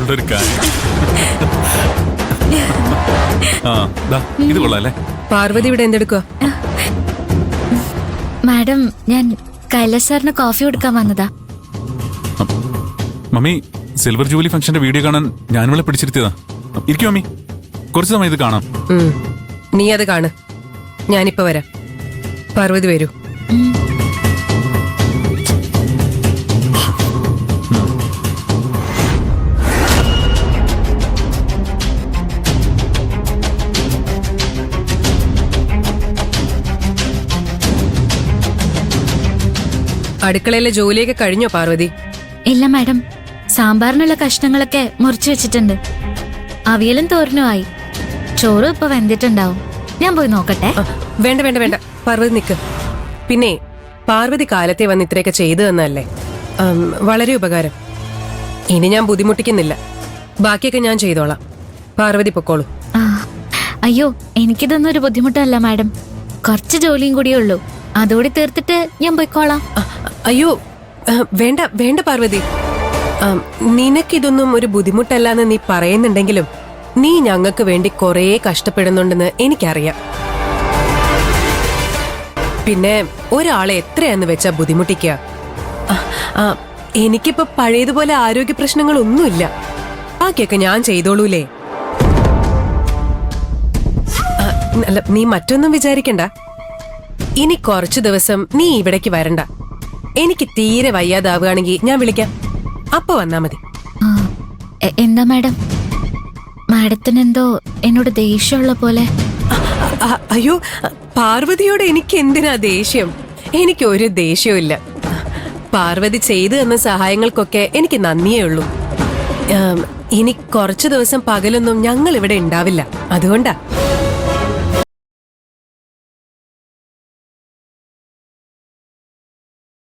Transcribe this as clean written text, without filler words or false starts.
അവളുടെ ഒരു കാര്യം. ഇത് കൊള്ളാല്ലേ? പാർവതി ഇവിടെ എന്തെടുക്കുക? മാഡം, ഞാൻ കൈലാസ് സാറിന് കോഫി കൊടുക്കാൻ വന്നതാ. മമ്മി, സിൽവർ ജൂബിലി ഫംഗ്ഷന്റെ വീഡിയോ കാണാൻ ഞാനിവളെ പിടിച്ചിരുത്തിയതാ. ഇരിക്കും മമ്മി, കുറച്ച് സമയം ഇത് കാണാം. നീ അത് കാണ്, ഞാനിപ്പോ വരാം. പാർവതി വരൂ. അടുക്കളയിലെ ജോലിയൊക്കെ കഴിഞ്ഞോ പാർവതി? ഇല്ല മാഡം, സാമ്പാറിനുള്ള കഷ്ണങ്ങളൊക്കെ മുറിച്ചു വെച്ചിട്ടുണ്ട്. അവിയലും തോരനുമായി. ചോറും ഇപ്പൊ വെന്തിട്ടുണ്ടാവും. ഞാൻ പോയി നോക്കട്ടെ. വേണ്ട വേണ്ട വേണ്ട, പാർവതി നിക്ക്. പിന്നെ പാർവതി കാലത്തെ വന്ന് ഇത്രയൊക്കെ ചെയ്തു തന്നല്ലേ, വളരെ ഉപകാരം. ഇനി ഞാൻ ബുദ്ധിമുട്ടിക്കുന്നില്ല, ബാക്കിയൊക്കെ ഞാൻ ചെയ്തോളാം. പാർവതി പൊക്കോളൂ. അയ്യോ, എനിക്കിതൊന്നും ഒരു ബുദ്ധിമുട്ടല്ല മാഡം. കുറച്ച് ജോലിയും കൂടിയേ ഉള്ളൂ, അതോടെ തീർത്തിട്ട് ഞാൻ പോയിക്കോളാം. അയ്യോ വേണ്ട വേണ്ട പാർവതി, നിനക്കിതൊന്നും ഒരു ബുദ്ധിമുട്ടല്ലാന്ന് നീ പറയുന്നുണ്ടെങ്കിലും നീ ഞങ്ങൾക്ക് വേണ്ടി കുറേ കഷ്ടപ്പെടുന്നുണ്ടെന്ന് എനിക്കറിയാം. പിന്നെ ഒരാളെ എത്രയാന്ന് വെച്ചാ ബുദ്ധിമുട്ടിക്കുക? എനിക്കിപ്പോ പഴയതുപോലെ ആരോഗ്യ പ്രശ്നങ്ങളൊന്നുമില്ല, ബാക്കിയൊക്കെ ഞാൻ ചെയ്തോളൂലേ. അല്ല, നീ മറ്റൊന്നും വിചാരിക്കണ്ട. ഇനി കുറച്ചു ദിവസം നീ ഇവിടേക്ക് വരണ്ട. എനിക്ക് തീരെ വയ്യാതാവുകയാണെങ്കിൽ ഞാൻ വിളിക്കാം, അപ്പൊ വന്നാ മതി. എന്താ മാഡം, മാഡത്തിനെന്തോ എന്നോട് ദേഷ്യമുള്ള പോലെ? അയ്യോ, പാർവതിയോട് എനിക്ക് എന്തിനാ ദേഷ്യം? എനിക്ക് ഒരു ദേഷ്യവും ഇല്ല. പാർവതി ചെയ്തു തന്ന സഹായങ്ങൾക്കൊക്കെ എനിക്ക് നന്ദിയേ ഉള്ളൂ. ഇനി കുറച്ചു ദിവസം പകലൊന്നും ഞങ്ങൾ ഇവിടെ ഉണ്ടാവില്ല, അതുകൊണ്ടാ.